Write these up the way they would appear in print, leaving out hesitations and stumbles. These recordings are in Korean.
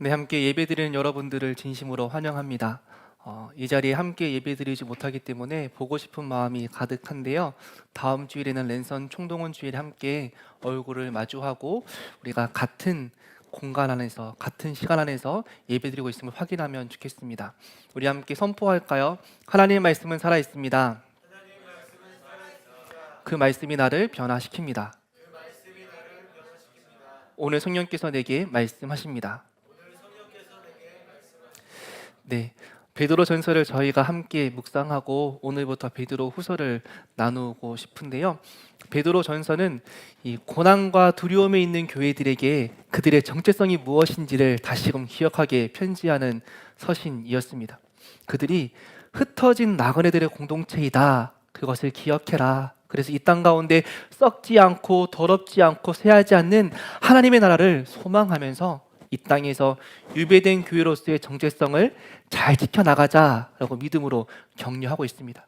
네, 함께 예배드리는 여러분들을 진심으로 환영합니다. 이 자리에 함께 예배드리지 못하기 때문에 보고 싶은 마음이 가득한데요. 다음 주일에는 랜선 총동원 주일에 함께 얼굴을 마주하고 우리가 같은 공간 안에서 같은 시간 안에서 예배드리고 있음을 확인하면 좋겠습니다. 우리 함께 선포할까요? 하나님의 말씀은 살아 있습니다. 그 말씀이 나를 변화시킵니다. 오늘 성령께서 내게 말씀하십니다. 네, 베드로 전서를 저희가 함께 묵상하고 오늘부터 베드로 후서를 나누고 싶은데요. 베드로 전서는 이 고난과 두려움에 있는 교회들에게 그들의 정체성이 무엇인지를 다시금 기억하게 편지하는 서신이었습니다. 그들이 흩어진 나그네들의 공동체이다. 그것을 기억해라. 그래서 이 땅 가운데 썩지 않고 더럽지 않고 쇠하지 않는 하나님의 나라를 소망하면서 이 땅에서 유배된 교회로서의 정체성을 잘 지켜나가자라고 믿음으로 격려하고 있습니다.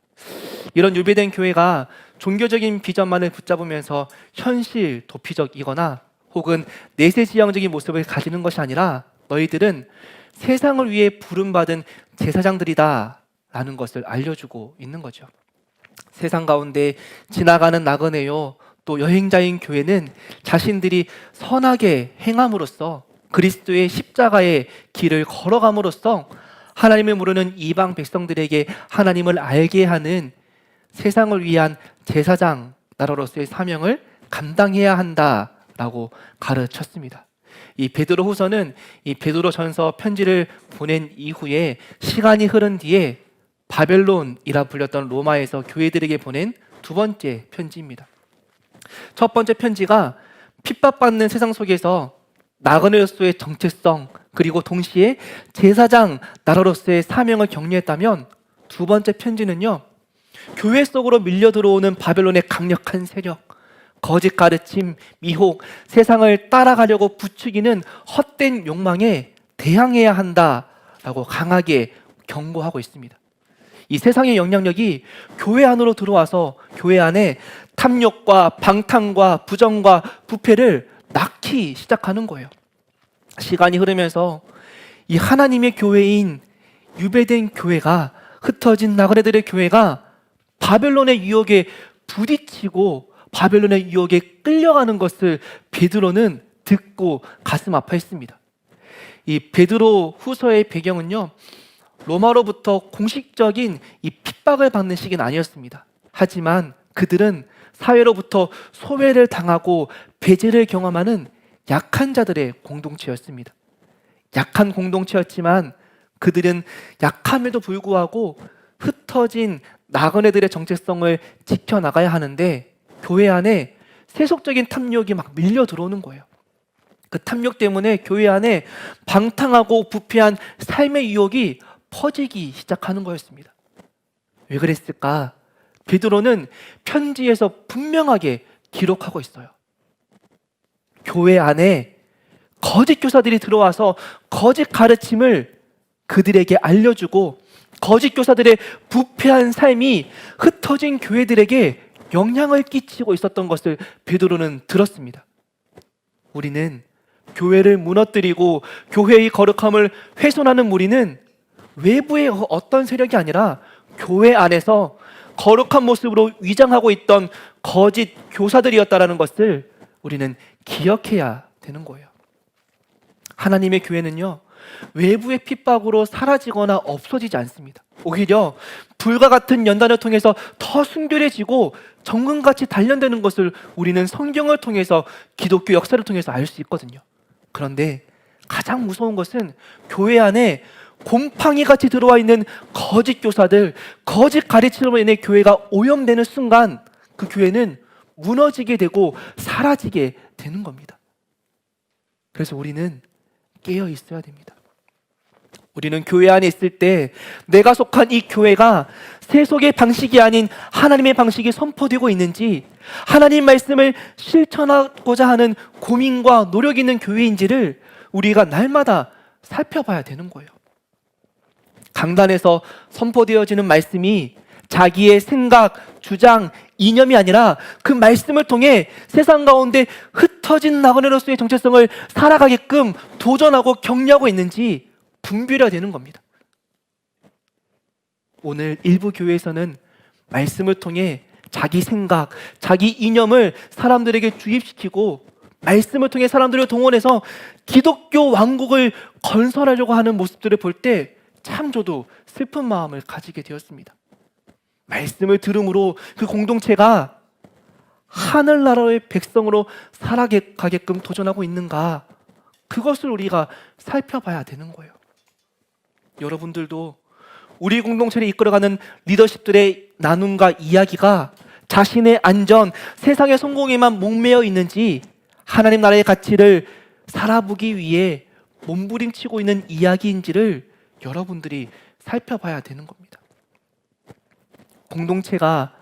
이런 유배된 교회가 종교적인 비전만을 붙잡으면서 현실 도피적이거나 혹은 내세지향적인 모습을 가지는 것이 아니라 너희들은 세상을 위해 부름받은 제사장들이다 라는 것을 알려주고 있는 거죠. 세상 가운데 지나가는 나그네요 또 여행자인 교회는 자신들이 선하게 행함으로써 그리스도의 십자가의 길을 걸어감으로써 하나님을 모르는 이방 백성들에게 하나님을 알게 하는 세상을 위한 제사장 나라로서의 사명을 감당해야 한다라고 가르쳤습니다. 이 베드로 후서는 이 베드로 전서 편지를 보낸 이후에 시간이 흐른 뒤에 바벨론이라 불렸던 로마에서 교회들에게 보낸 두 번째 편지입니다. 첫 번째 편지가 핍박받는 세상 속에서 나그네로서의 정체성 그리고 동시에 제사장 나라로서의 사명을 격려했다면 두 번째 편지는요, 교회 속으로 밀려 들어오는 바벨론의 강력한 세력, 거짓 가르침, 미혹, 세상을 따라가려고 부추기는 헛된 욕망에 대항해야 한다라고 강하게 경고하고 있습니다. 이 세상의 영향력이 교회 안으로 들어와서 교회 안에 탐욕과 방탕과 부정과 부패를 낳기 시작하는 거예요. 시간이 흐르면서 이 하나님의 교회인 유배된 교회가 흩어진 나그네들의 교회가 바벨론의 유혹에 부딪히고 바벨론의 유혹에 끌려가는 것을 베드로는 듣고 가슴 아파했습니다. 이 베드로 후서의 배경은요, 로마로부터 공식적인 이 핍박을 받는 시기는 아니었습니다. 하지만 그들은 사회로부터 소외를 당하고 배제를 경험하는 약한 자들의 공동체였습니다. 약한 공동체였지만 그들은 약함에도 불구하고 흩어진 나그네들의 정체성을 지켜나가야 하는데 교회 안에 세속적인 탐욕이 막 밀려 들어오는 거예요. 그 탐욕 때문에 교회 안에 방탕하고 부패한 삶의 유혹이 퍼지기 시작하는 거였습니다. 왜 그랬을까? 베드로는 편지에서 분명하게 기록하고 있어요. 교회 안에 거짓 교사들이 들어와서 거짓 가르침을 그들에게 알려주고 거짓 교사들의 부패한 삶이 흩어진 교회들에게 영향을 끼치고 있었던 것을 베드로는 들었습니다. 우리는 교회를 무너뜨리고 교회의 거룩함을 훼손하는 무리는 외부의 어떤 세력이 아니라 교회 안에서 거룩한 모습으로 위장하고 있던 거짓 교사들이었다라는 것을 우리는 기억해야 되는 거예요. 하나님의 교회는요, 외부의 핍박으로 사라지거나 없어지지 않습니다. 오히려 불과 같은 연단을 통해서 더 순결해지고 정금같이 단련되는 것을 우리는 성경을 통해서 기독교 역사를 통해서 알 수 있거든요. 그런데 가장 무서운 것은 교회 안에 곰팡이 같이 들어와 있는 거짓 교사들, 거짓 가르침으로 인해 교회가 오염되는 순간 그 교회는 무너지게 되고 사라지게 되는 겁니다. 그래서 우리는 깨어 있어야 됩니다. 우리는 교회 안에 있을 때 내가 속한 이 교회가 세속의 방식이 아닌 하나님의 방식이 선포되고 있는지, 하나님 말씀을 실천하고자 하는 고민과 노력이 있는 교회인지를 우리가 날마다 살펴봐야 되는 거예요. 강단에서 선포되어지는 말씀이 자기의 생각, 주장, 이념이 아니라 그 말씀을 통해 세상 가운데 흩어진 나그네로서의 정체성을 살아가게끔 도전하고 격려하고 있는지 분별해야 되는 겁니다. 오늘 일부 교회에서는 말씀을 통해 자기 생각, 자기 이념을 사람들에게 주입시키고 말씀을 통해 사람들을 동원해서 기독교 왕국을 건설하려고 하는 모습들을 볼 때 참 저도 슬픈 마음을 가지게 되었습니다. 말씀을 들음으로 그 공동체가 하늘나라의 백성으로 살아가게끔 도전하고 있는가, 그것을 우리가 살펴봐야 되는 거예요. 여러분들도 우리 공동체를 이끌어가는 리더십들의 나눔과 이야기가 자신의 안전, 세상의 성공에만 목매여 있는지 하나님 나라의 가치를 살아보기 위해 몸부림치고 있는 이야기인지를 여러분들이 살펴봐야 되는 겁니다. 공동체가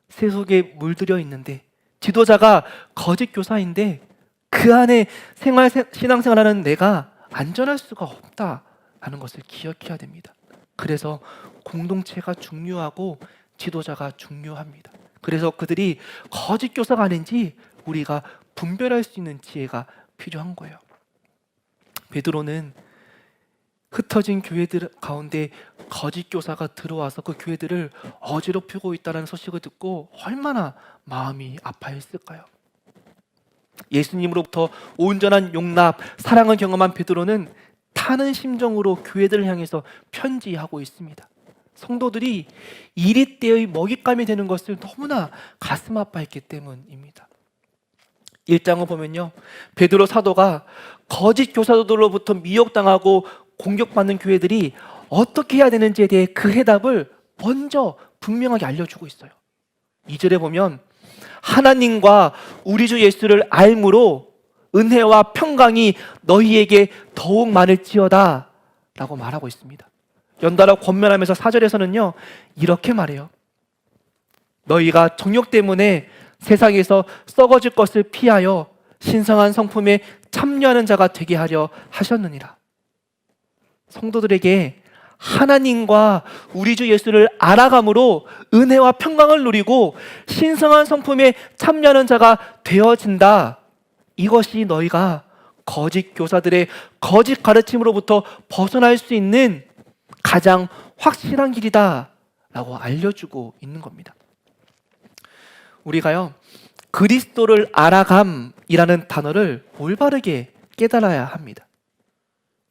세속에 물들여 있는데 지도자가 거짓 교사인데 그 안에 신앙생활하는 내가 안전할 수가 없다라는 것을 기억해야 됩니다. 그래서 공동체가 중요하고 지도자가 중요합니다. 그래서 그들이 거짓 교사가 아닌지 우리가 분별할 수 있는 지혜가 필요한 거예요. 베드로는 흩어진 교회들 가운데 거짓 교사가 들어와서 그 교회들을 어지럽히고 있다는 소식을 듣고 얼마나 마음이 아파했을까요? 예수님으로부터 온전한 용납, 사랑을 경험한 베드로는 타는 심정으로 교회들을 향해서 편지하고 있습니다. 성도들이 이리때의 먹잇감이 되는 것을 너무나 가슴 아파했기 때문입니다. 1장을 보면요, 베드로 사도가 거짓 교사들로부터 미혹당하고 공격받는 교회들이 어떻게 해야 되는지에 대해 그 해답을 먼저 분명하게 알려주고 있어요. 2절에 보면 하나님과 우리 주 예수를 알므로 은혜와 평강이 너희에게 더욱 많을지어다 라고 말하고 있습니다. 연달아 권면하면서 4절에서는요 이렇게 말해요. 너희가 정욕 때문에 세상에서 썩어질 것을 피하여 신성한 성품에 참여하는 자가 되게 하려 하셨느니라. 성도들에게 하나님과 우리 주 예수를 알아감으로 은혜와 평강을 누리고 신성한 성품에 참여하는 자가 되어진다. 이것이 너희가 거짓 교사들의 거짓 가르침으로부터 벗어날 수 있는 가장 확실한 길이다 라고 알려주고 있는 겁니다. 우리가요 그리스도를 알아감이라는 단어를 올바르게 깨달아야 합니다.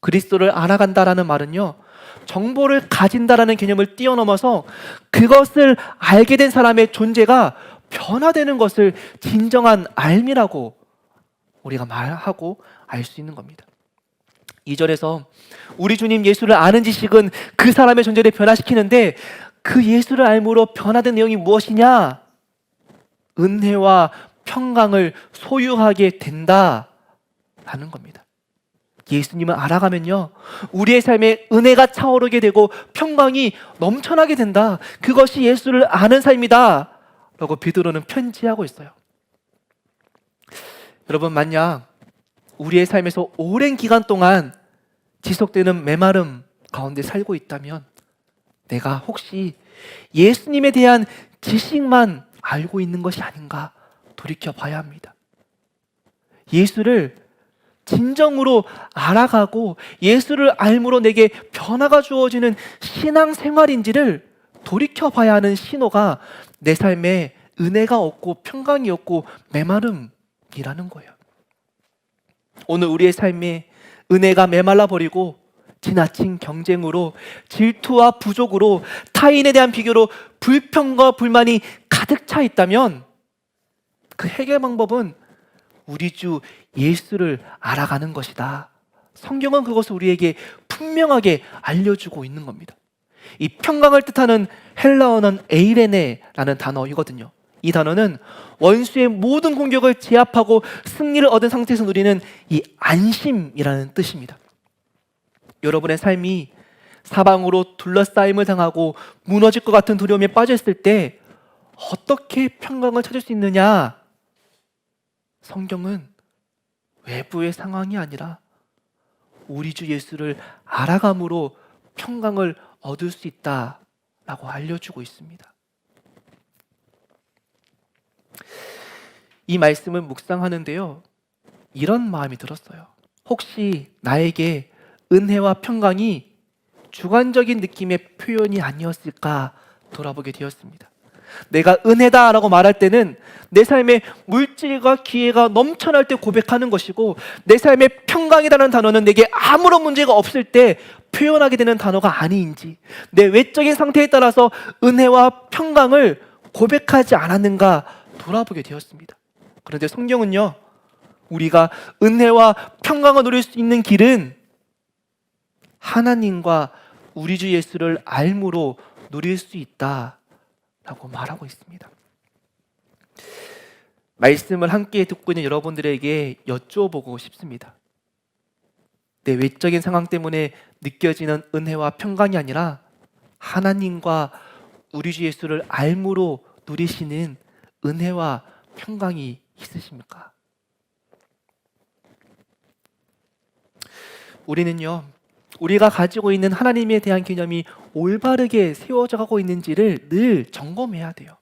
그리스도를 알아간다라는 말은요 정보를 가진다라는 개념을 뛰어넘어서 그것을 알게 된 사람의 존재가 변화되는 것을 진정한 알미라고 우리가 말하고 알 수 있는 겁니다. 2절에서 우리 주님 예수를 아는 지식은 그 사람의 존재를 변화시키는데 그 예수를 알므로 변화된 내용이 무엇이냐? 은혜와 평강을 소유하게 된다라는 겁니다. 예수님을 알아가면요 우리의 삶에 은혜가 차오르게 되고 평강이 넘쳐나게 된다. 그것이 예수를 아는 삶이다 라고 베드로는 편지하고 있어요. 여러분, 만약 우리의 삶에서 오랜 기간 동안 지속되는 메마름 가운데 살고 있다면 내가 혹시 예수님에 대한 지식만 알고 있는 것이 아닌가 돌이켜 봐야 합니다. 예수를 진정으로 알아가고 예수를 알므로 내게 변화가 주어지는 신앙생활인지를 돌이켜 봐야 하는 신호가 내 삶에 은혜가 없고 평강이 없고 메마름이라는 거예요. 오늘 우리의 삶에 은혜가 메말라 버리고 지나친 경쟁으로 질투와 부족으로 타인에 대한 비교로 불평과 불만이 가득 차 있다면 그 해결 방법은 우리 주 예수를 알아가는 것이다. 성경은 그것을 우리에게 분명하게 알려주고 있는 겁니다. 이 평강을 뜻하는 헬라어는 에이레네라는 단어이거든요. 이 단어는 원수의 모든 공격을 제압하고 승리를 얻은 상태에서 누리는 이 안심이라는 뜻입니다. 여러분의 삶이 사방으로 둘러싸임을 당하고 무너질 것 같은 두려움에 빠져 있을 때 어떻게 평강을 찾을 수 있느냐? 성경은 외부의 상황이 아니라 우리 주 예수를 알아감으로 평강을 얻을 수 있다라고 알려주고 있습니다. 이 말씀을 묵상하는데요, 이런 마음이 들었어요. 혹시 나에게 은혜와 평강이 주관적인 느낌의 표현이 아니었을까 돌아보게 되었습니다. 내가 은혜다라고 말할 때는 내 삶에 물질과 기회가 넘쳐날 때 고백하는 것이고, 내 삶에 평강이라는 단어는 내게 아무런 문제가 없을 때 표현하게 되는 단어가 아닌지, 내 외적인 상태에 따라서 은혜와 평강을 고백하지 않았는가 돌아보게 되었습니다. 그런데 성경은요, 우리가 은혜와 평강을 누릴 수 있는 길은 하나님과 우리 주 예수를 알므로 누릴 수 있다라고 말하고 있습니다. 말씀을 함께 듣고 있는 여러분들에게 여쭤보고 싶습니다. 내 외적인 상황 때문에 느껴지는 은혜와 평강이 아니라 하나님과 우리 주 예수를 알므로 누리시는 은혜와 평강이 있으십니까? 우리는요, 우리가 가지고 있는 하나님에 대한 개념이 올바르게 세워져 가고 있는지를 늘 점검해야 돼요.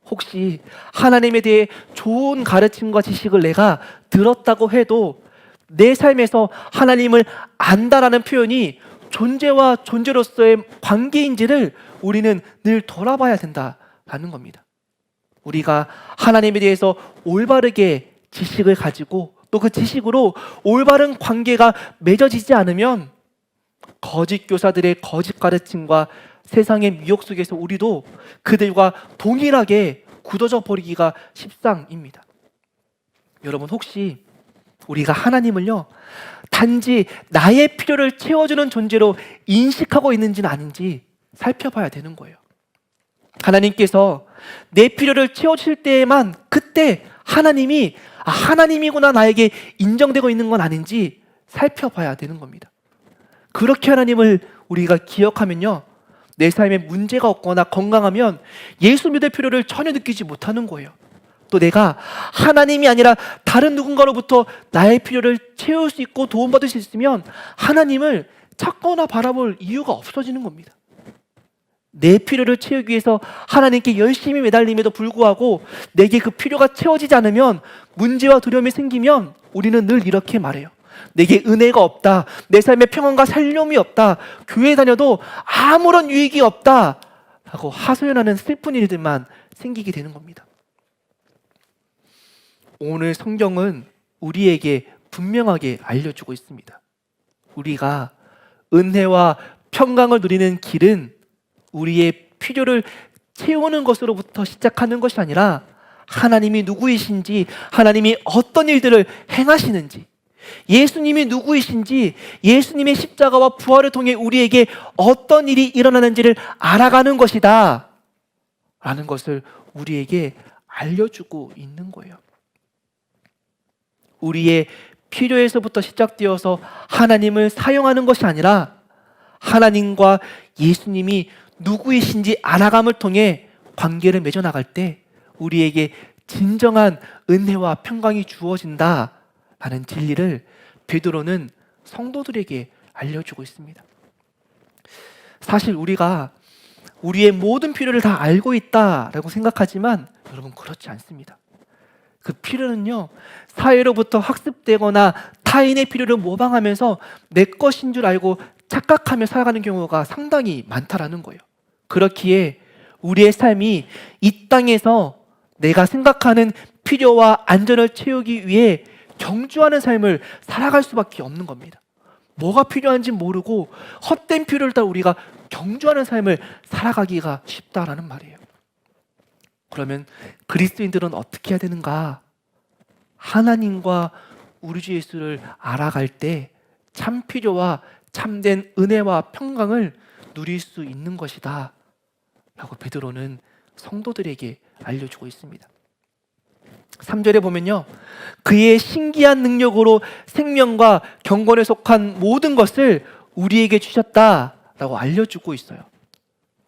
혹시 하나님에 대해 좋은 가르침과 지식을 내가 들었다고 해도 내 삶에서 하나님을 안다라는 표현이 존재와 존재로서의 관계인지를 우리는 늘 돌아봐야 된다라는 겁니다. 우리가 하나님에 대해서 올바르게 지식을 가지고 또 그 지식으로 올바른 관계가 맺어지지 않으면 거짓 교사들의 거짓 가르침과 세상의 미혹 속에서 우리도 그들과 동일하게 굳어져 버리기가 십상입니다. 여러분, 혹시 우리가 하나님을요, 단지 나의 필요를 채워주는 존재로 인식하고 있는지는 아닌지 살펴봐야 되는 거예요. 하나님께서 내 필요를 채워주실 때에만 그때 하나님이 하나님이구나 나에게 인정되고 있는 건 아닌지 살펴봐야 되는 겁니다. 그렇게 하나님을 우리가 기억하면요, 내 삶에 문제가 없거나 건강하면 예수 믿을 필요를 전혀 느끼지 못하는 거예요. 또 내가 하나님이 아니라 다른 누군가로부터 나의 필요를 채울 수 있고 도움받을 수 있으면 하나님을 찾거나 바라볼 이유가 없어지는 겁니다. 내 필요를 채우기 위해서 하나님께 열심히 매달림에도 불구하고 내게 그 필요가 채워지지 않으면, 문제와 두려움이 생기면 우리는 늘 이렇게 말해요. 내게 은혜가 없다, 내 삶에 평안과 살림이 없다, 교회 다녀도 아무런 유익이 없다 라고 하소연하는 슬픈 일들만 생기게 되는 겁니다. 오늘 성경은 우리에게 분명하게 알려주고 있습니다. 우리가 은혜와 평강을 누리는 길은 우리의 필요를 채우는 것으로부터 시작하는 것이 아니라 하나님이 누구이신지, 하나님이 어떤 일들을 행하시는지, 예수님이 누구이신지, 예수님의 십자가와 부활을 통해 우리에게 어떤 일이 일어나는지를 알아가는 것이다 라는 것을 우리에게 알려주고 있는 거예요. 우리의 필요에서부터 시작되어서 하나님을 사용하는 것이 아니라 하나님과 예수님이 누구이신지 알아감을 통해 관계를 맺어나갈 때 우리에게 진정한 은혜와 평강이 주어진다라는 진리를 베드로는 성도들에게 알려주고 있습니다. 사실 우리가 우리의 모든 필요를 다 알고 있다라고 생각하지만 여러분, 그렇지 않습니다. 그 필요는요, 사회로부터 학습되거나 타인의 필요를 모방하면서 내 것인 줄 알고 착각하며 살아가는 경우가 상당히 많다라는 거예요. 그렇기에 우리의 삶이 이 땅에서 내가 생각하는 필요와 안전을 채우기 위해 경주하는 삶을 살아갈 수밖에 없는 겁니다. 뭐가 필요한지 모르고 헛된 필요를 따라 우리가 경주하는 삶을 살아가기가 쉽다라는 말이에요. 그러면 그리스도인들은 어떻게 해야 되는가? 하나님과 우리 주 예수를 알아갈 때 참 필요와 참된 은혜와 평강을 누릴 수 있는 것이다 라고 베드로는 성도들에게 알려주고 있습니다. 3절에 보면요, 그의 신기한 능력으로 생명과 경건에 속한 모든 것을 우리에게 주셨다라고 알려주고 있어요.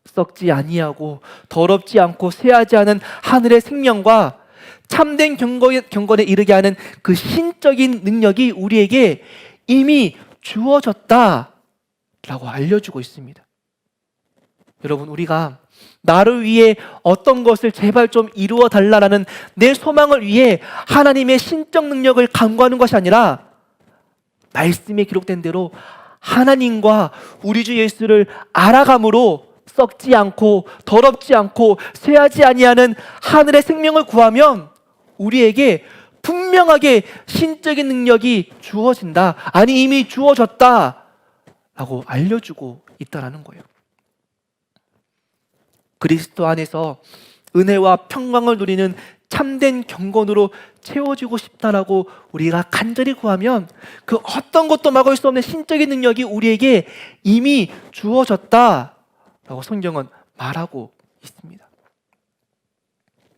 썩지 아니하고 더럽지 않고 쇠하지 않은 하늘의 생명과 참된 경건에 이르게 하는 그 신적인 능력이 우리에게 이미 주어졌다라고 알려주고 있습니다. 여러분, 우리가 나를 위해 어떤 것을 제발 좀 이루어 달라라는 내 소망을 위해 하나님의 신적 능력을 간구하는 것이 아니라 말씀에 기록된 대로 하나님과 우리 주 예수를 알아감으로 썩지 않고 더럽지 않고 쇠하지 아니하는 하늘의 생명을 구하면 우리에게 분명하게 신적인 능력이 주어진다. 아니 이미 주어졌다 라고 알려주고 있다라는 거예요. 그리스도 안에서 은혜와 평강을 누리는 참된 경건으로 채워지고 싶다라고 우리가 간절히 구하면 그 어떤 것도 막을 수 없는 신적인 능력이 우리에게 이미 주어졌다라고 성경은 말하고 있습니다.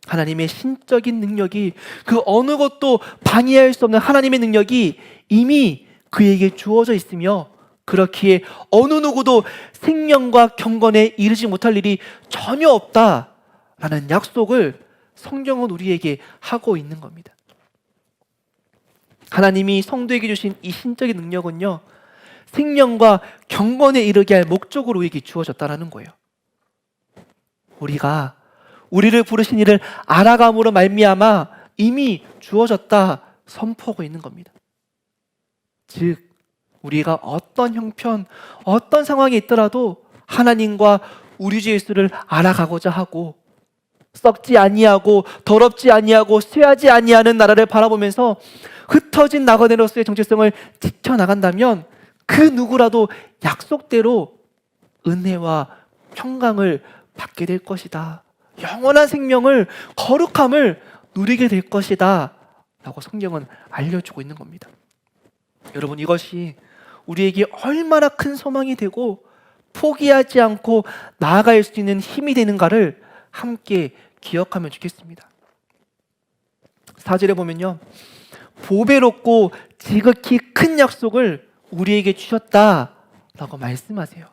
하나님의 신적인 능력이 그 어느 것도 방해할 수 없는 하나님의 능력이 이미 그에게 주어져 있으며 그렇기에 어느 누구도 생명과 경건에 이르지 못할 일이 전혀 없다라는 약속을 성경은 우리에게 하고 있는 겁니다. 하나님이 성도에게 주신 이 신적인 능력은요, 생명과 경건에 이르게 할 목적으로 우리에게 주어졌다는 거예요. 우리가 우리를 부르신 이를 알아감으로 말미암아 이미 주어졌다 선포하고 있는 겁니다. 즉 우리가 어떤 형편, 어떤 상황에 있더라도 하나님과 우리 주 예수를 알아가고자 하고 썩지 아니하고 더럽지 아니하고 쇠하지 아니하는 나라를 바라보면서 흩어진 나그네로서의 정체성을 지켜나간다면 그 누구라도 약속대로 은혜와 평강을 받게 될 것이다. 영원한 생명을, 거룩함을 누리게 될 것이다 라고 성경은 알려주고 있는 겁니다. 여러분, 이것이 우리에게 얼마나 큰 소망이 되고 포기하지 않고 나아갈 수 있는 힘이 되는가를 함께 기억하면 좋겠습니다. 4절에 보면요, 보배롭고 지극히 큰 약속을 우리에게 주셨다라고 말씀하세요.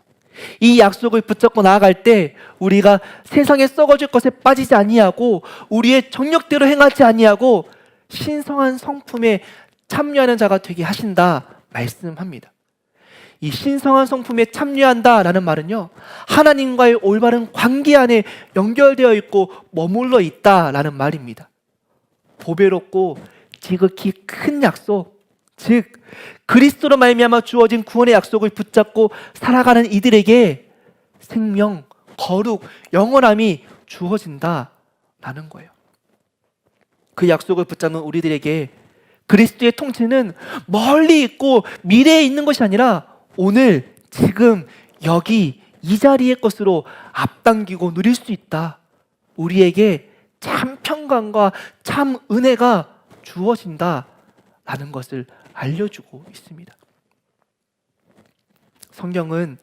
이 약속을 붙잡고 나아갈 때 우리가 세상에 썩어질 것에 빠지지 아니하고 우리의 정력대로 행하지 아니하고 신성한 성품에 참여하는 자가 되게 하신다 말씀합니다. 이 신성한 성품에 참여한다라는 말은요, 하나님과의 올바른 관계 안에 연결되어 있고 머물러 있다라는 말입니다. 보배롭고 지극히 큰 약속, 즉 그리스도로 말미암아 주어진 구원의 약속을 붙잡고 살아가는 이들에게 생명, 거룩, 영원함이 주어진다라는 거예요. 그 약속을 붙잡는 우리들에게 그리스도의 통치는 멀리 있고 미래에 있는 것이 아니라 오늘, 지금, 여기, 이 자리의 것으로 앞당기고 누릴 수 있다. 우리에게 참 평강과 참 은혜가 주어진다라는 것을 알려주고 있습니다. 성경은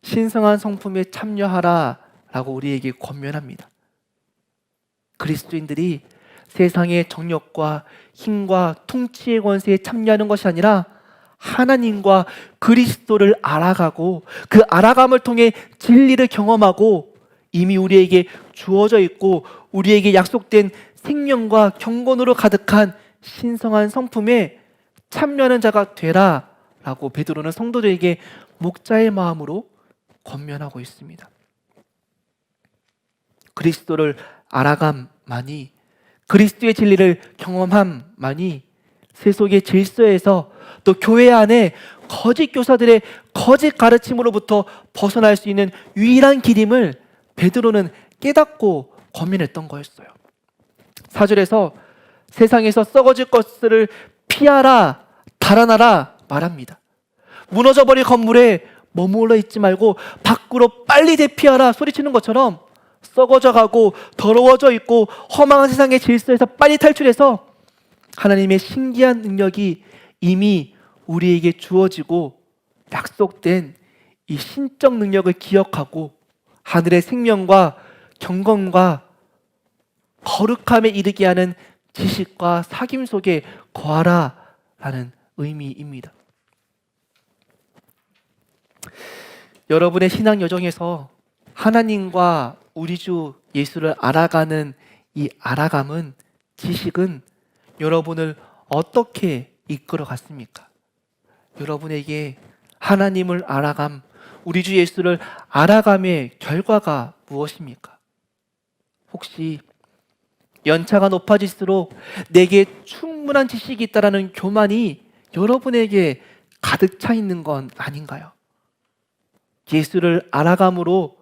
신성한 성품에 참여하라라고 우리에게 권면합니다. 그리스도인들이 세상의 정력과 힘과 통치의 권세에 참여하는 것이 아니라 하나님과 그리스도를 알아가고 그 알아감을 통해 진리를 경험하고 이미 우리에게 주어져 있고 우리에게 약속된 생명과 경건으로 가득한 신성한 성품에 참여하는 자가 되라라고 베드로는 성도들에게 목자의 마음으로 권면하고 있습니다. 그리스도를 알아감만이, 그리스도의 진리를 경험함만이 세속의 질서에서 또 교회 안에 거짓 교사들의 거짓 가르침으로부터 벗어날 수 있는 유일한 길임을 베드로는 깨닫고 권면했던 거였어요. 4절에서 세상에서 썩어질 것을 피하라, 달아나라 말합니다. 무너져버릴 건물에 머물러 있지 말고 밖으로 빨리 대피하라 소리치는 것처럼 썩어져가고 더러워져 있고 허망한 세상의 질서에서 빨리 탈출해서 하나님의 신기한 능력이 이미 우리에게 주어지고 약속된 이 신적 능력을 기억하고 하늘의 생명과 경건과 거룩함에 이르게 하는 지식과 사귐 속에 거하라라는 의미입니다. 여러분의 신앙 여정에서 하나님과 우리 주 예수를 알아가는 이 알아감은, 지식은 여러분을 어떻게 이끌어 갔습니까? 여러분에게 하나님을 알아감, 우리 주 예수를 알아감의 결과가 무엇입니까? 혹시 연차가 높아질수록 내게 충분한 지식이 있다라는 교만이 여러분에게 가득 차 있는 건 아닌가요? 예수를 알아감으로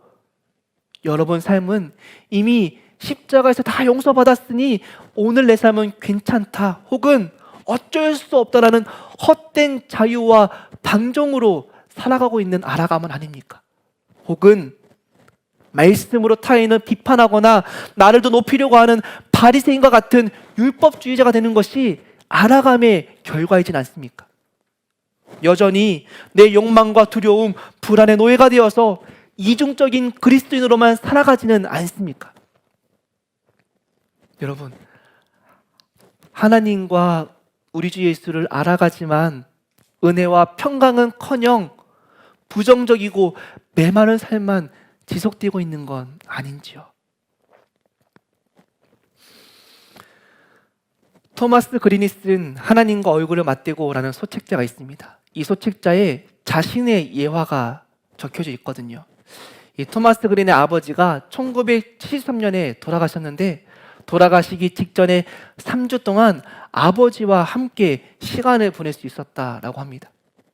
여러분 삶은 이미 십자가에서 다 용서받았으니 오늘 내 삶은 괜찮다, 혹은 어쩔 수 없다라는 헛된 자유와 방종으로 살아가고 있는 알아감은 아닙니까? 혹은 말씀으로 타인을 비판하거나 나를 더 높이려고 하는 바리새인과 같은 율법주의자가 되는 것이 알아감의 결과이진 않습니까? 여전히 내 욕망과 두려움, 불안의 노예가 되어서 이중적인 그리스도인으로만 살아가지는 않습니까? 여러분, 하나님과 우리 주 예수를 알아가지만 은혜와 평강은커녕 부정적이고 메마른 삶만 지속되고 있는 건 아닌지요? 토마스 그린이 쓴 하나님과 얼굴을 맞대고라는 소책자가 있습니다. 이 소책자에 자신의 예화가 적혀져 있거든요. 이 토마스 그린의 아버지가 1973년에 돌아가셨는데, 돌아가시기 직전에 3주 동안 아버지와 함께 시간을 보낼 수 있었다라고 합니다.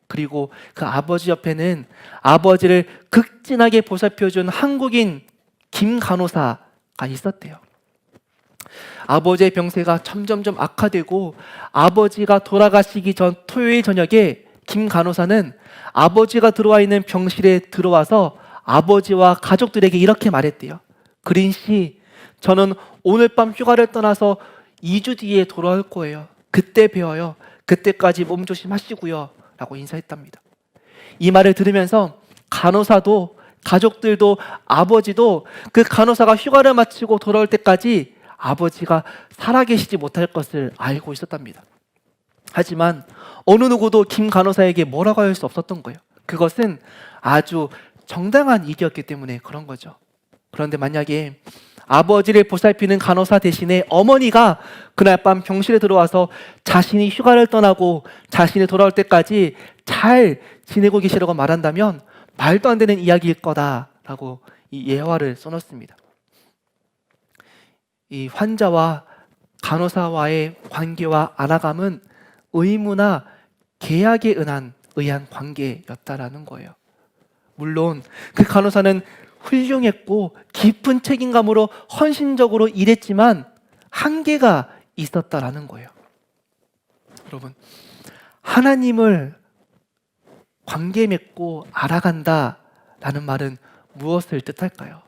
그리고 그 아버지 옆에는 아버지를 극진하게 보살펴준 한국인 김 간호사가 있었대요. 아버지의 병세가 점점점 악화되고 아버지가 돌아가시기 전 토요일 저녁에 김 간호사는 아버지가 들어와 있는 병실에 들어와서 아버지와 가족들에게 이렇게 말했대요. 그린 씨, 저는 오늘 밤 휴가를 떠나서 2주 뒤에 돌아올 거예요. 그때 뵈어요. 그때까지 몸 조심하시고요. 라고 인사했답니다. 이 말을 들으면서 간호사도, 가족들도, 아버지도 그 간호사가 휴가를 마치고 돌아올 때까지 아버지가 살아계시지 못할 것을 알고 있었답니다. 하지만 어느 누구도 김 간호사에게 뭐라고 할 수 없었던 거예요. 그것은 아주 정당한 일이었기 때문에 그런 거죠. 그런데 만약에 아버지를 보살피는 간호사 대신에 어머니가 그날 밤 병실에 들어와서 자신이 휴가를 떠나고 자신이 돌아올 때까지 잘 지내고 계시라고 말한다면 말도 안 되는 이야기일 거다라고 이 예화를 써놓습니다. 이 환자와 간호사와의 관계와 알아감은 의무나 계약에 의한 관계였다라는 거예요. 물론 그 간호사는 훌륭했고 깊은 책임감으로 헌신적으로 일했지만 한계가 있었다라는 거예요. 여러분, 하나님을 관계 맺고 알아간다라는 말은 무엇을 뜻할까요?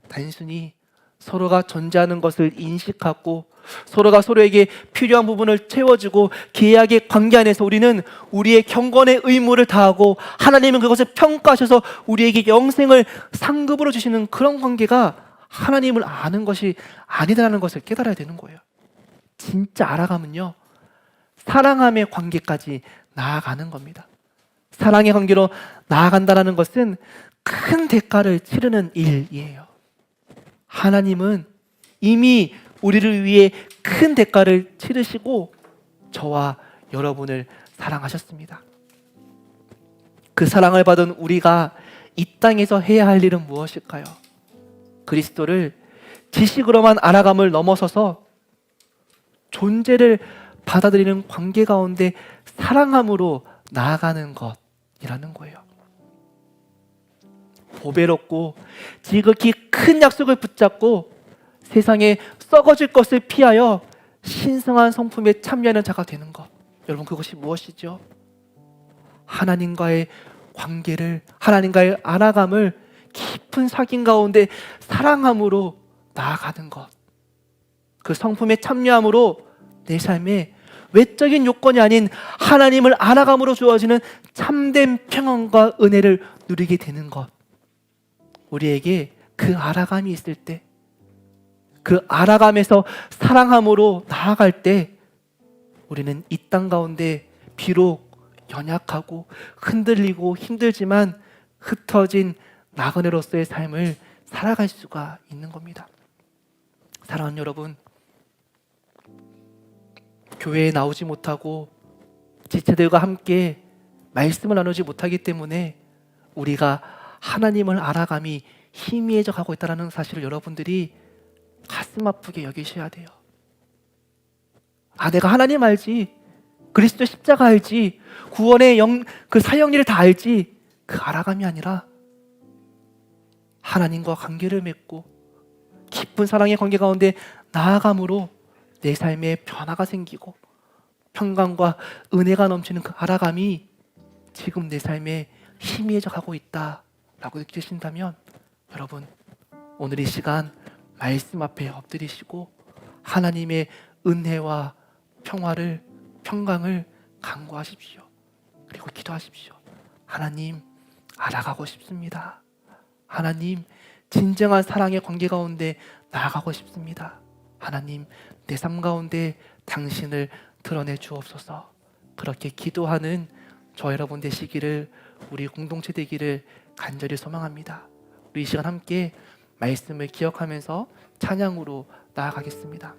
단순히 서로가 존재하는 것을 인식하고 서로가 서로에게 필요한 부분을 채워주고 계약의 관계 안에서 우리는 우리의 경건의 의무를 다하고 하나님은 그것을 평가하셔서 우리에게 영생을 상급으로 주시는 그런 관계가 하나님을 아는 것이 아니다라는 것을 깨달아야 되는 거예요. 진짜 알아가면요, 사랑함의 관계까지 나아가는 겁니다. 사랑의 관계로 나아간다는 것은 큰 대가를 치르는 일이에요. 하나님은 이미 우리를 위해 큰 대가를 치르시고 저와 여러분을 사랑하셨습니다. 그 사랑을 받은 우리가 이 땅에서 해야 할 일은 무엇일까요? 그리스도를 지식으로만 알아감을 넘어서서 존재를 받아들이는 관계 가운데 사랑함으로 나아가는 것이라는 거예요. 보배롭고 지극히 큰 약속을 붙잡고 세상에 썩어질 것을 피하여 신성한 성품에 참여하는 자가 되는 것. 여러분, 그것이 무엇이죠? 하나님과의 관계를, 하나님과의 알아감을 깊은 사귐 가운데 사랑함으로 나아가는 것. 그 성품에 참여함으로 내 삶에 외적인 요건이 아닌 하나님을 알아감으로 주어지는 참된 평안과 은혜를 누리게 되는 것. 우리에게 그 알아감이 있을 때, 그 알아감에서 사랑함으로 나아갈 때 우리는 이 땅 가운데 비록 연약하고 흔들리고 힘들지만 흩어진 나그네로서의 삶을 살아갈 수가 있는 겁니다. 사랑하는 여러분, 교회에 나오지 못하고 지체들과 함께 말씀을 나누지 못하기 때문에 우리가 하나님을 알아감이 희미해져 가고 있다는 사실을 여러분들이 가슴 아프게 여기셔야 돼요. 내가 하나님 알지, 그리스도 십자가 알지, 구원의 그 사형리를 다 알지, 그 알아감이 아니라 하나님과 관계를 맺고 깊은 사랑의 관계 가운데 나아감으로 내 삶에 변화가 생기고 평강과 은혜가 넘치는 그 알아감이 지금 내 삶에 희미해져 가고 있다라고 느끼신다면, 여러분 오늘 이 시간 말씀 앞에 엎드리시고 하나님의 은혜와 평화를, 평강을 간구하십시오. 그리고 기도하십시오. 하나님, 알아가고 싶습니다. 하나님, 진정한 사랑의 관계 가운데 나아가고 싶습니다. 하나님, 내 삶 가운데 당신을 드러내 주옵소서. 그렇게 기도하는 저 여러분 되시기를, 우리 공동체 되기를 간절히 소망합니다. 우리 이 시간 함께 말씀을 기억하면서 찬양으로 나아가겠습니다.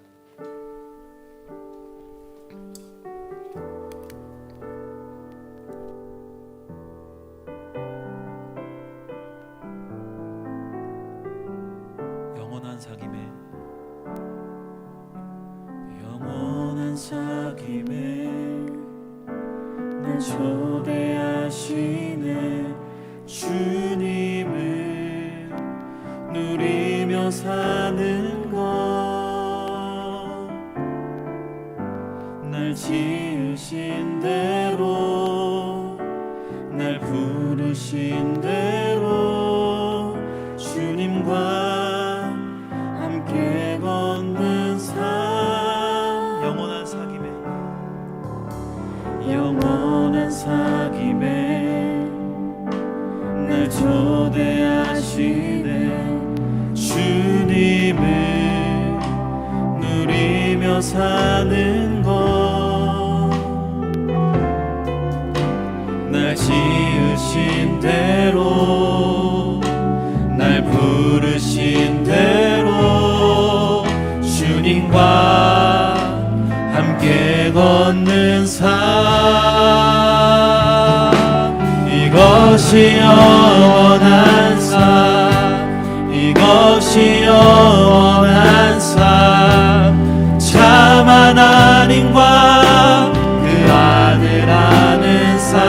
영원한 사귐에 날 초대하시네. 주님을 누리며 사는 것, 날 지으신 대로, 날 부르신 대로 주님과 함께 걷는 삶. 영원한 사귐에 날 초대하시네. 주님을 누리며 사는 것, 날 지으신 대로, 날 부르신 대로 주님과 함께 걷는 삶. 이것이 영원한 삶, 이것이 영원한 삶. 참 하나님과 그 아들 아는 삶.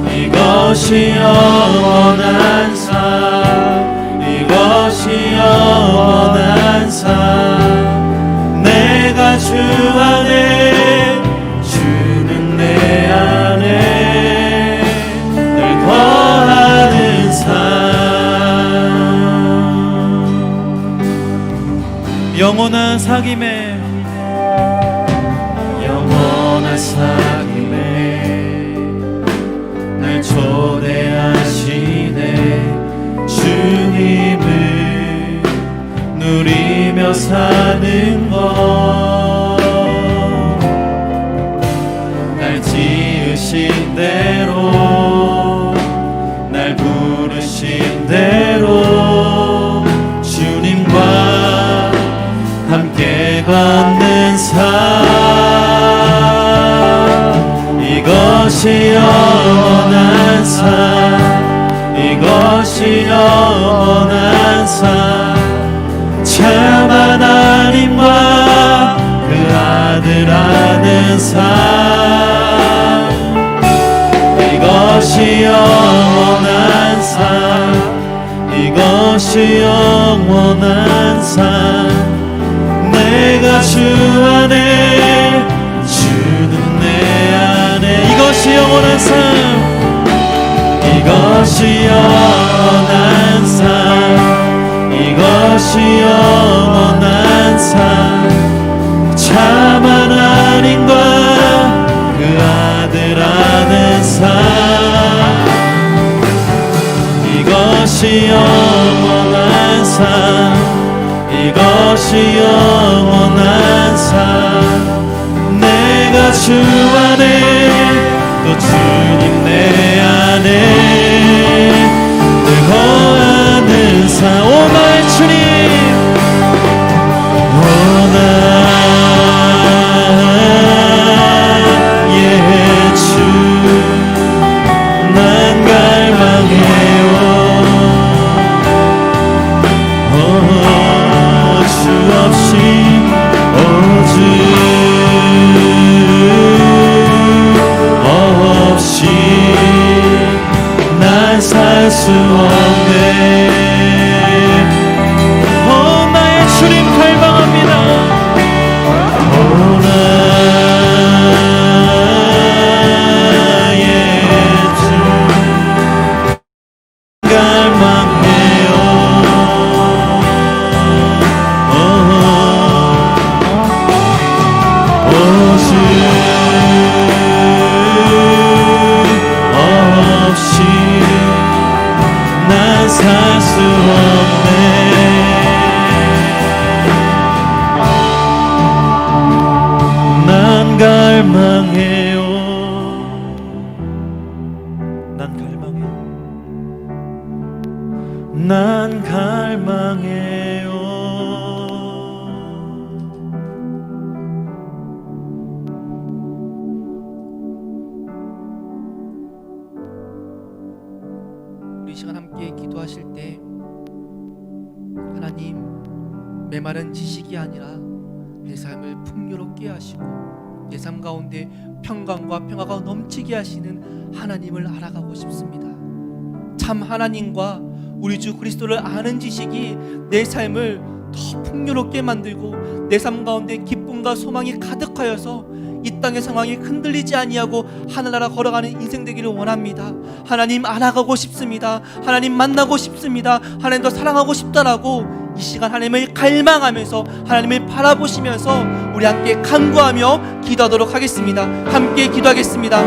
이것이 영원한 삶, 이것이 영원한 삶. 내가 주 안에, 주는 내 안에 늘 거하는 삶. 영원한 사귐에, 영원한 사귐에 날 초대하시네. 주님을 누리며 사는 것, 날 지으신 대로, 날 부르신 대로 주님과 함께 걷는 삶. 이것이 영원한 삶, 이것이 영원한 삶. 참 하나님과 그 아들 아는 삶. 이것이 영원한 삶, 이것이 영원한 삶. 내가 주 안에, 주는 내 안에. 이것이 영원한 삶, 이것이 영원한 삶, 이것이 영원한 삶. 참 하나님과 그 아들 아는 삶. 이것이 영원한 삶, 이것이 영원한 삶. 내가 주 안에, 또 주님 내 안에 늘 거하는 삶. 오 나의 주님, 오 나의 주, 난 갈망해와 오직 없이 난 살 수 없네. 난 갈망해요. 난 갈망해요. 난 갈망해요. 우리 이 시간 함께 기도하실 때 하나님, 메마른 지식이 아니라 내 삶을 풍요롭게 하시고 내 삶 가운데 평강과 평화가 넘치게 하시는 하나님을 알아가고 싶습니다. 참 하나님과 우리 주 그리스도를 아는 지식이 내 삶을 더 풍요롭게 만들고 내 삶 가운데 기쁨과 소망이 가득하여서 이 땅의 상황이 흔들리지 아니하고 하늘나라 걸어가는 인생 되기를 원합니다. 하나님 알아가고 싶습니다. 하나님 만나고 싶습니다. 하나님 더 사랑하고 싶다라고 이 시간 하나님을 갈망하면서 하나님을 바라보시면서 우리 함께 간구하며 기도하도록 하겠습니다. 함께 기도하겠습니다.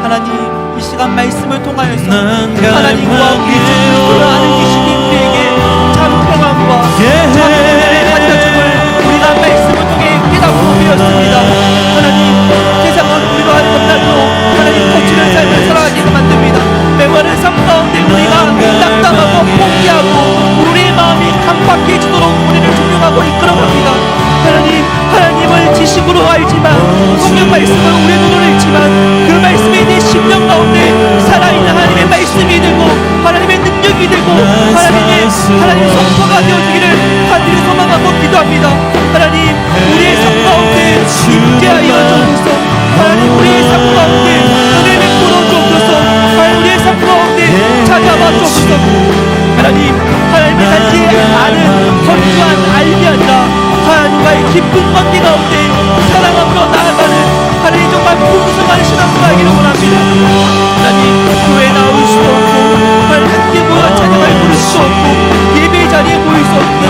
하나님, 이 시간 말씀을 통하여서 하나님과 우리 주 그리스도를 아는 지식이 우리에게 참 평안과 참 은혜를 가져줌을 우리가 말씀을 통해 깨닫고 되었습니다. 하나님, 세상은 우리가 겁나도록 하나님 거칠은 삶을 살아가게 만듭니다. 메마른 삶 가운데 우리가 낙담하고 포기하고 우리의 마음이 강박해지도록 우리를 종용하고 이끌어갑니다. 하나님, 하나님을 지식으로 알지만 성경 말씀을 우리의 눈으로 읽지만 그 말씀이 내 심령 가운데 살아있는 하나님의 말씀이 되고 하나님의 능력이 되고 하나님의 선포가 되어지기를 간절히 소망하고 기도합니다. 하나님, 우리의 삶 가운데 임재하여 주옵소서. 하나님, 우리의 삶 가운데 은혜 베풀어 주옵소서. 하나님, 우리의 삶 가운데 찾아와 주옵소서. 하나님, 하나님의 단지 아는 건조한 알게 아니라 하나님과의 깊은 관계 가운데 사랑하며 나아가는 하나님 정말 풍성한 신앙을 하기를 원합니다. 하나님, 교회에 나올 수 없고 하나님 함께 모여 찬양을 부를 수 없고 예배의 자리에 모일 수 없는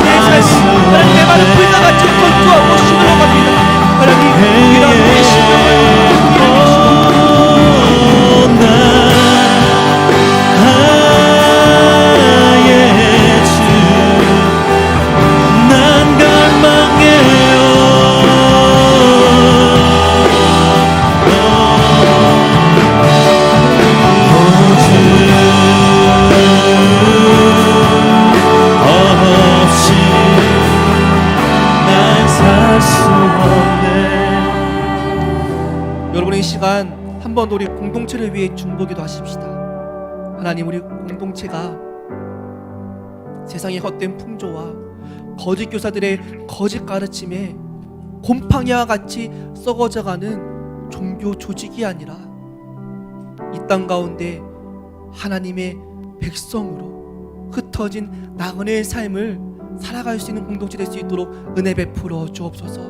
우리의 삶이 하나님의 많은 불과 같이 건조하고 시들어갑니다. 하나님, 이런 우리의 심령을 한 번 더 우리 공동체를 위해 중보기도 하십시다. 하나님, 우리 공동체가 세상의 헛된 풍조와 거짓 교사들의 거짓 가르침에 곰팡이와 같이 썩어져가는 종교 조직이 아니라 이 땅 가운데 하나님의 백성으로 흩어진 나그네의 삶을 살아갈 수 있는 공동체 될 수 있도록 은혜 베풀어 주옵소서.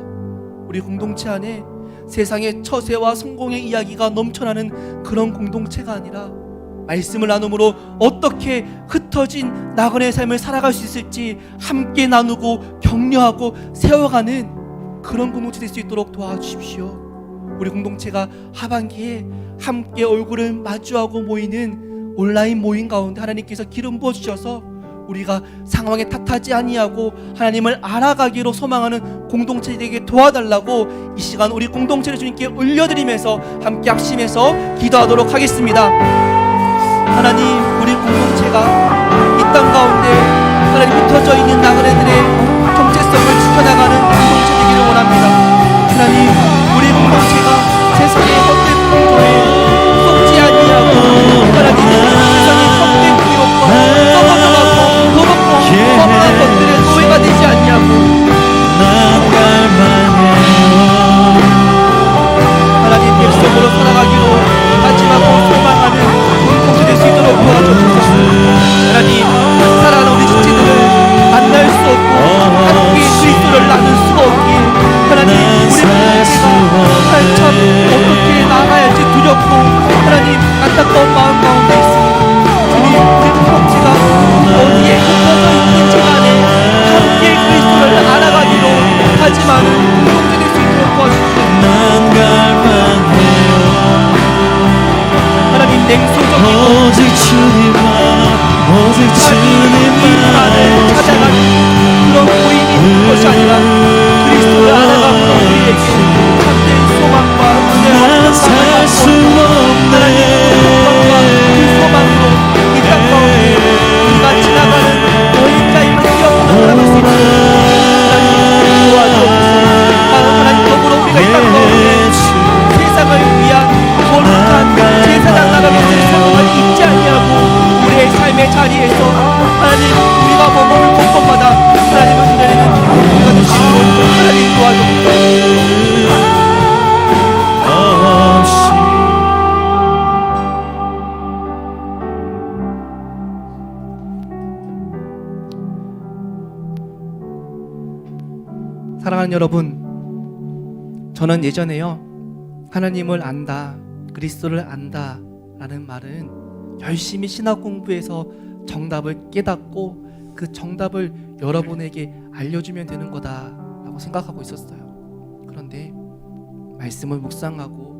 우리 공동체 안에 세상의 처세와 성공의 이야기가 넘쳐나는 그런 공동체가 아니라 말씀을 나눔으로 어떻게 흩어진 나그네의 삶을 살아갈 수 있을지 함께 나누고 격려하고 세워가는 그런 공동체 될 수 있도록 도와주십시오. 우리 공동체가 하반기에 함께 얼굴을 마주하고 모이는 온라인 모임 가운데 하나님께서 기름 부어주셔서 우리가 상황에 탓하지 아니하고 하나님을 알아가기로 소망하는 공동체 되게 도와달라고 이 시간 우리 공동체를 주님께 올려드리면서 함께 합심해서 기도하도록 하겠습니다. 하나님, 우리 공동체가 이 땅 가운데 하나님 흩어져 있는 나그네들의 정체성을 지켜나가는 공동체 되기를 원합니다. 하나님, 우리 공동체가 세상의 헛된 풍조에 속지 아니하고 하나님 세상의 헛된 기록과 썩어져가고 더럽고 험한 것들의 노예가 되지 않냐고 하나님 백성으로 살아가기로 마지막으로 소망하는 공동체 될 수 있도록 도와주옵소서. 하나님, 사랑하는 우리 지체들을 만날 수 없고 오직 주님만 오직 자기만을 찾아가는 그런 모임이 있는 것이 아니라 그리스도를 알아가므로 우리에게 참된 소망과 은혜와 평강을 살 수 맛보는 없네 하나님의 평강과 그 소망으로 이 땅 가운데 우리가 지나가는 여인자임을 기억으로 살아갈 수 있도록 하나님 도와주옵소서. 하나님 더불어 우리가 이 땅 가운데 세상을 위한 거룩한 제사장 나라로서의 소망을 잊지 아니하고 우리의 삶의 자리에서 하나님 우리가 머무를 곳곳마다 하나님을 드리는 우리가 되시고 하나님 도와주옵소서. 사랑하는 여러분, 저는 예전에요 하나님을 안다, 그리스도를 안다 라는 말은 열심히 신학 공부해서 정답을 깨닫고 그 정답을 여러분에게 알려주면 되는 거다 라고 생각하고 있었어요. 그런데 말씀을 묵상하고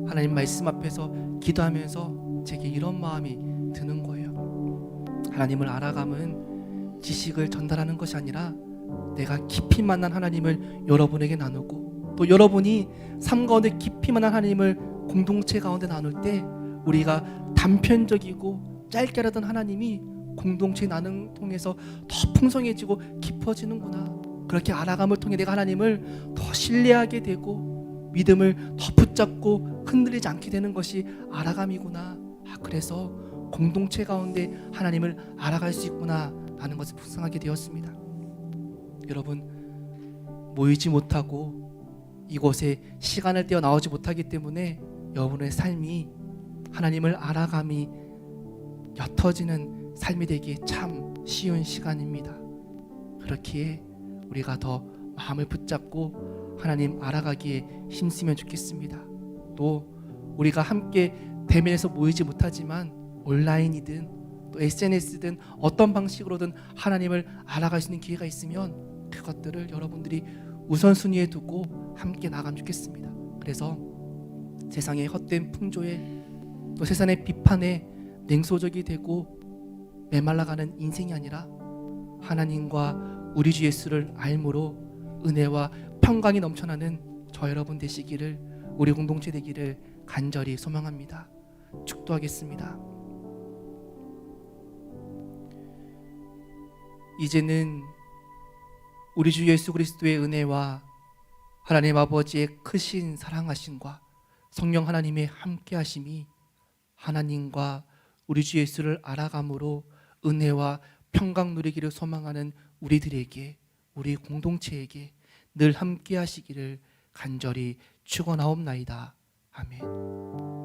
하나님 말씀 앞에서 기도하면서 제게 이런 마음이 드는 거예요. 하나님을 알아가면 지식을 전달하는 것이 아니라 내가 깊이 만난 하나님을 여러분에게 나누고 또 여러분이 삶 가운데 깊이 만난 하나님을 공동체 가운데 나눌 때 우리가 단편적이고 짧게 하던 하나님이 공동체 나눔 통해서 더 풍성해지고 깊어지는구나. 그렇게 알아감을 통해 내가 하나님을 더 신뢰하게 되고 믿음을 더 붙잡고 흔들리지 않게 되는 것이 알아감이구나. 그래서 공동체 가운데 하나님을 알아갈 수 있구나 라는 것을 묵상하게 되었습니다. 여러분, 모이지 못하고 이곳에 시간을 떼어 나오지 못하기 때문에 여러분의 삶이 하나님을 알아감이 옅어지는 삶이 되기 참 쉬운 시간입니다. 그렇기에 우리가 더 마음을 붙잡고 하나님 알아가기에 힘쓰면 좋겠습니다. 또 우리가 함께 대면에서 모이지 못하지만 온라인이든 또 SNS든 어떤 방식으로든 하나님을 알아갈 수 있는 기회가 있으면 그것들을 여러분들이 우선순위에 두고 함께 나가면 좋겠습니다. 그래서 세상의 헛된 풍조에 또 세상의 비판에 냉소적이 되고 메말라가는 인생이 아니라 하나님과 우리 주 예수를 알므로 은혜와 평강이 넘쳐나는 저 여러분 되시기를, 우리 공동체 되기를 간절히 소망합니다. 축도하겠습니다. 이제는 우리 주 예수 그리스도의 은혜와 하나님 아버지의 크신 사랑하심과 성령 하나님의 함께하심이 하나님과 우리 주 예수를 알아감으로 은혜와 평강 누리기를 소망하는 우리들에게, 우리 공동체에게 늘 함께하시기를 간절히 축원하옵나이다. 아멘.